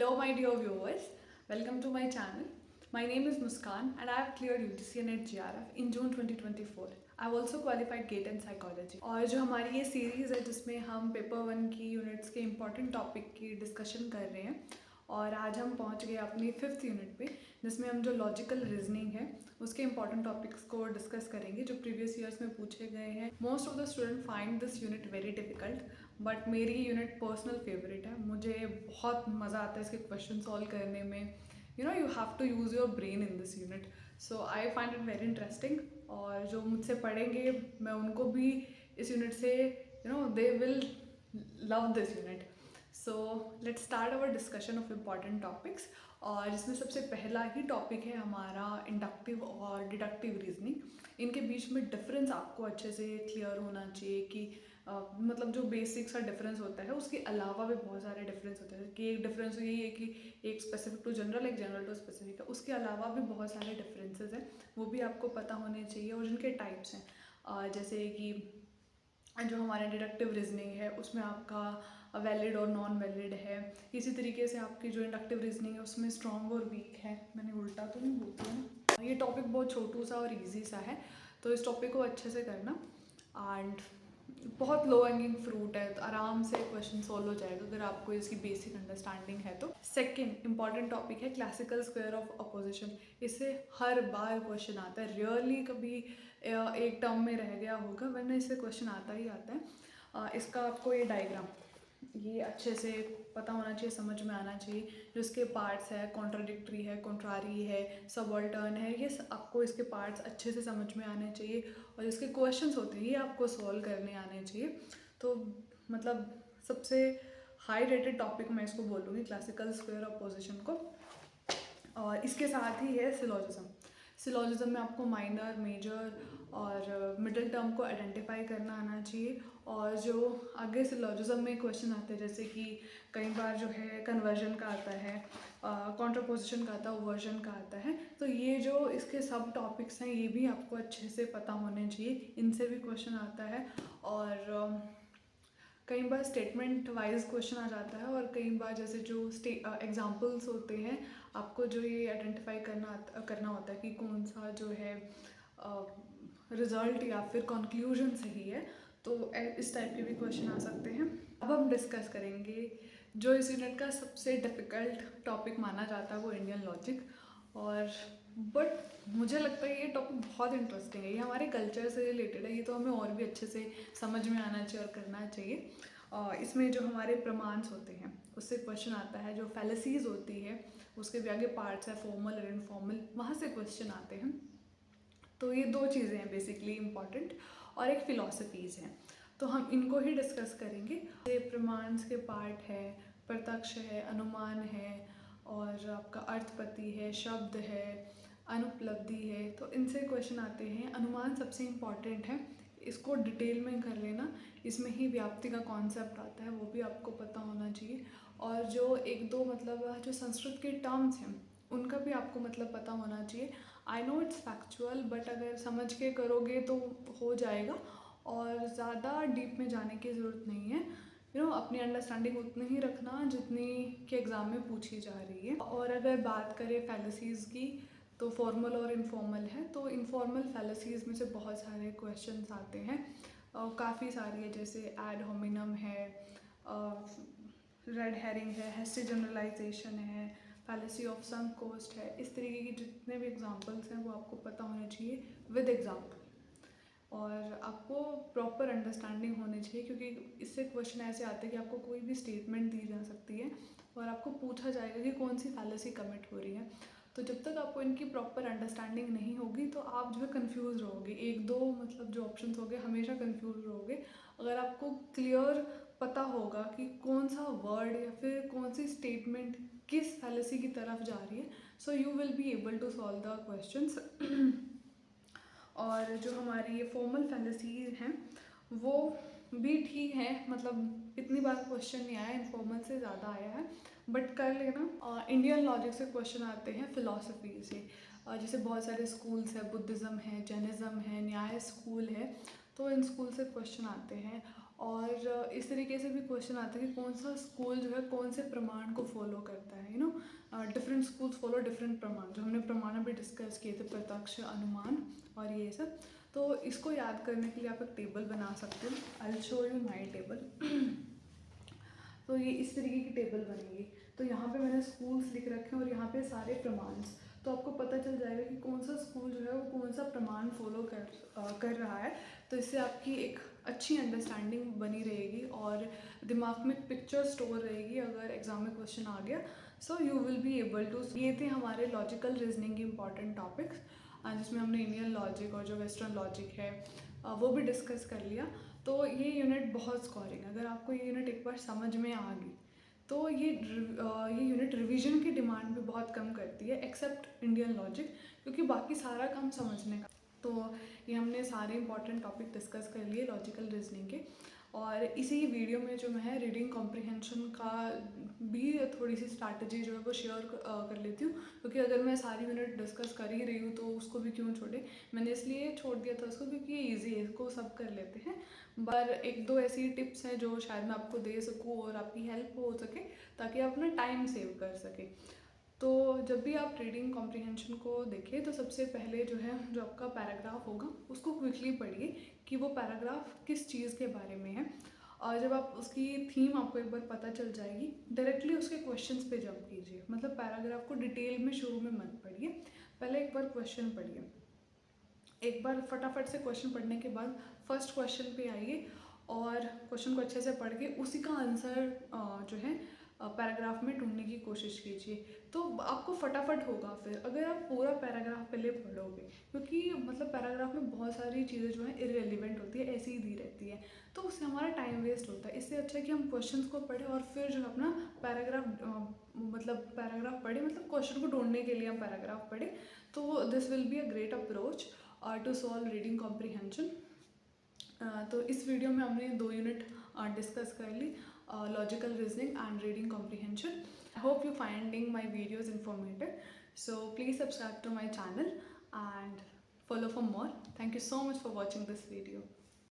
Hello my dear viewers, welcome to my channel. My name is Muskan and I have cleared UGC NET GRF in June 2024. I have also qualified GATE in psychology. और जो हमारी ये series है जिसमें हम paper 1 की units के important topic की डिस्कशन कर रहे हैं और आज हम पहुंच गए अपनी 5th यूनिट पे जिसमें हम जो लॉजिकल रीजनिंग है उसके इंपॉर्टेंट टॉपिक्स को डिस्कस करेंगे जो प्रीवियस ईयर्स में पूछे गए हैं. Most of the student find this unit very difficult but मेरी यूनिट पर्सनल फेवरेट है. मुझे बहुत मज़ा आता है इसके क्वेश्चन सॉल्व करने में. You have to use your brain in this unit, so I find it very interesting. और जो मुझसे पढ़ेंगे मैं उनको भी इस यूनिट से they will love this unit. So let's start our discussion of important topics. और जिसमें सबसे पहला ही टॉपिक है हमारा इंडक्टिव और डिडक्टिव रीजनिंग. इनके बीच में डिफरेंस आपको अच्छे से क्लियर होना चाहिए कि मतलब जो बेसिक सा डिफरेंस होता है उसके अलावा भी बहुत सारे डिफरेंस होते हैं. कि एक डिफरेंस यही है कि एक स्पेसिफिक टू जनरल, एक जनरल टू स्पेसिफिक है. उसके अलावा भी बहुत सारे डिफरेंसेस हैं, वो भी आपको पता होने चाहिए. और जिनके टाइप्स हैं जैसे कि जो हमारा डिडक्टिव रीजनिंग है उसमें आपका वैलिड और नॉन वैलिड है. इसी तरीके से आपकी जो इंडक्टिव रीजनिंग है उसमें स्ट्रॉन्ग और वीक है. मैंने उल्टा तो नहीं बोलती हूँ. ये टॉपिक बहुत छोटू सा और ईजी सा है, तो इस टॉपिक को अच्छे से करना. एंड बहुत लो हैंगिंग फ्रूट है, तो आराम से क्वेश्चन सॉल्व हो जाएगा अगर आपको इसकी बेसिक अंडरस्टैंडिंग है तो. सेकंड इंपॉर्टेंट टॉपिक है क्लासिकल स्क्वायर ऑफ अपोजिशन. इससे हर बार क्वेश्चन आता है, रियरली कभी एक टर्म में रह गया होगा, वरना इससे क्वेश्चन आता ही आता है. इसका आपको ये डायग्राम ये अच्छे से पता होना चाहिए, समझ में आना चाहिए. जो इसके पार्ट्स है, कॉन्ट्राडिक्टरी है, कॉन्ट्रारी है, सबऑल्टर्न है, ये आपको इसके पार्ट्स अच्छे से समझ में आने चाहिए. और इसके क्वेश्चंस होते हैं ये आपको सॉल्व करने आने चाहिए. तो मतलब सबसे हाई रेटेड टॉपिक मैं इसको बोलूँगी क्लासिकल स्क्वायर ऑफ पोजीशन को. और इसके साथ ही है सिलोजिज्म. सिलोजिज्म में आपको माइनर, मेजर और मिडिल टर्म को आइडेंटिफाई करना आना चाहिए. और जो आगे सिलोजिज्म में क्वेश्चन आते हैं जैसे कि कई बार जो है कन्वर्जन का आता है, कॉन्ट्रापोजिशन का आता है, ओवर्जन का आता है. तो ये जो इसके सब टॉपिक्स हैं ये भी आपको अच्छे से पता होने चाहिए, इनसे भी क्वेश्चन आता है. और कई बार स्टेटमेंट वाइज क्वेश्चन आ जाता है और कई बार जैसे जो एग्जांपल्स होते हैं आपको जो ये आइडेंटिफाई करना होता है कि कौन सा जो है रिजल्ट या फिर कंक्लूजन सही है. तो इस टाइप के भी क्वेश्चन आ सकते हैं. अब हम डिस्कस करेंगे जो इस यूनिट का सबसे डिफ़िकल्ट टॉपिक माना जाता है वो इंडियन लॉजिक. और बट मुझे लगता है ये टॉपिक बहुत इंटरेस्टिंग है, ये हमारे कल्चर से रिलेटेड है, ये तो हमें और भी अच्छे से समझ में आना चाहिए और करना चाहिए. इसमें जो हमारे प्रमाण्स होते हैं उससे क्वेश्चन आता है. जो फैलेसीज होती है उसके भी आगे पार्ट्स है, फॉर्मल और इनफॉर्मल, वहाँ से क्वेश्चन आते हैं. तो ये दो चीज़ें हैं बेसिकली इम्पॉर्टेंट. और एक फ़िलॉसफीज़ हैं, तो हम इनको ही डिस्कस करेंगे. ये प्रमाण्स के पार्ट है, प्रत्यक्ष है, अनुमान है, और आपका अर्थपति है, शब्द है, अनुपलब्धि है. तो इनसे क्वेश्चन आते हैं. अनुमान सबसे इम्पॉर्टेंट है, इसको डिटेल में कर लेना. इसमें ही व्याप्ति का कॉन्सेप्ट आता है, वो भी आपको पता होना चाहिए. और जो एक दो मतलब जो संस्कृत के टर्म्स हैं उनका भी आपको मतलब पता होना चाहिए. I know it's factual but अगर समझ के करोगे तो हो जाएगा. और ज़्यादा डीप में जाने की ज़रूरत नहीं है. अपनी अंडरस्टैंडिंग उतनी ही रखना जितनी कि एग्ज़ाम में पूछी जा रही है. और अगर बात करें फैलेसीज़ की तो फॉर्मल और इनफॉर्मल है. तो इनफॉर्मल फैलेसीज़ में से बहुत सारे क्वेश्चंस आते हैं, काफ़ी सारी है. जैसे एड होमिनम है, रेड हेरिंग है, हेस्टी जनरलाइजेशन है, फैलेसी ऑफ संक कोस्ट है. इस तरीके की जितने भी एग्जांपल्स हैं वो आपको पता होने चाहिए विद एग्जांपल. और आपको प्रॉपर अंडरस्टैंडिंग होनी चाहिए क्योंकि इससे क्वेश्चन ऐसे आते हैं कि आपको कोई भी स्टेटमेंट दी जा सकती है और आपको पूछा जाएगा कि कौन सी फैलेसी कमिट हो रही है. तो जब तक आपको इनकी प्रॉपर अंडरस्टैंडिंग नहीं होगी तो आप जो है कंफ्यूज रहोगे. एक दो मतलब जो ऑप्शंस होंगे हमेशा कंफ्यूज रहोगे. अगर आपको क्लियर पता होगा कि कौन सा वर्ड या फिर कौन सी स्टेटमेंट किस फैलेसी की तरफ जा रही है, so you will be able to solve the questions. और जो हमारी ये फॉर्मल फैलेसीज हैं वो भी ठीक है, मतलब इतनी बार क्वेश्चन नहीं आया, इनफॉर्मल से ज़्यादा आया है, बट कर लेना. इंडियन लॉजिक से क्वेश्चन आते हैं फिलॉसफी से. जैसे बहुत सारे स्कूल्स है, बुद्धिज़्म है, जैनिज़्म है, न्याय स्कूल है, तो इन स्कूल से क्वेश्चन आते हैं. और इस तरीके से भी क्वेश्चन आता है कि कौन सा स्कूल जो है कौन से प्रमाण को फॉलो करता है, you know different schools follow different प्रमाण, जो हमने प्रमाण भी डिस्कस किए थे, प्रत्यक्ष, अनुमान और ये सब। तो इसको याद करने के लिए आप एक टेबल बना सकते हो। I will show you my table. तो ये इस तरीके की टेबल बनेगी। तो यहाँ पे मैंने स्कूल्स लिख रखे हैं और यहाँ पे सारे प्रमाण, तो आपको पता चल जाएगा कि कौन सा स्कूल जो है वो कौन सा प्रमाण फॉलो कर रहा है। तो इससे आपकी एक अच्छी अंडरस्टैंडिंग बनी रहेगी और दिमाग में पिक्चर स्टोर रहेगी अगर एग्जाम में क्वेश्चन आ गया। So you will be able to. ये थे हमारे लॉजिकल रीजनिंग के इंपॉर्टेंट टॉपिक्स, जिसमें हमने इंडियन लॉजिक और जो वेस्टर्न लॉजिक है वो भी डिस्कस कर लिया। तो ये यूनिट बहुत स्कोरिंग, अगर आपको ये यूनिट एक बार समझ में आ गई तो ये यूनिट रिवीजन की डिमांड भी बहुत कम करती है, एक्सेप्ट इंडियन लॉजिक, क्योंकि बाकी सारा काम समझने का। तो ये हमने सारे इंपॉर्टेंट टॉपिक डिस्कस कर लिए लॉजिकल रीजनिंग के। और इसी वीडियो में जो मैं रीडिंग कॉम्प्रिहेंशन का भी थोड़ी सी स्ट्रैटेजी जो है वो शेयर कर लेती हूँ, क्योंकि अगर मैं सारी यूनिट डिस्कस कर ही रही हूँ तो उसको भी क्यों छोड़े। मैंने इसलिए छोड़ दिया था उसको क्योंकि ये ईजी है, इसको सब कर लेते हैं। पर एक दो ऐसी टिप्स हैं जो शायद मैं आपको दे सकूँ और आपकी हेल्प हो सके, ताकि आप अपना टाइम सेव कर सकें। तो जब भी आप रीडिंग कॉम्प्रिहेंशन को देखें तो सबसे पहले जो है जो आपका पैराग्राफ होगा उसको क्विकली पढ़िए कि वो पैराग्राफ किस चीज़ के बारे में है। और जब आप उसकी थीम आपको एक बार पता चल जाएगी, डायरेक्टली उसके क्वेश्चंस पे जंप कीजिए। मतलब पैराग्राफ को डिटेल में शुरू में मत पढ़िए, पहले एक बार क्वेश्चन पढ़िए। एक बार फटाफट से क्वेश्चन पढ़ने के बाद फर्स्ट क्वेश्चन पे आइए और क्वेश्चन को अच्छे से पढ़ के उसी का आंसर जो है पैराग्राफ में ढूंढने की कोशिश कीजिए। तो आपको फटाफट होगा फिर अगर आप पूरा पैराग्राफ पहले पढ़ोगे, क्योंकि मतलब पैराग्राफ में बहुत सारी चीज़ें जो हैं इररिलेवेंट होती है, ऐसी ही दी रहती है, तो उससे हमारा टाइम वेस्ट होता है। इससे अच्छा है कि हम क्वेश्चंस को पढ़ें और फिर जो है अपना पैराग्राफ पढ़े, मतलब क्वेश्चन को ढूंढने के लिए हम पैराग्राफ पढ़े। तो this will be a great approach to solve reading comprehension. तो इस वीडियो में हमने 2 यूनिट डिस्कस कर ली, logical reasoning and reading comprehension. I hope you finding my videos informative. So please subscribe to my channel and follow for more. Thank you so much for watching this video.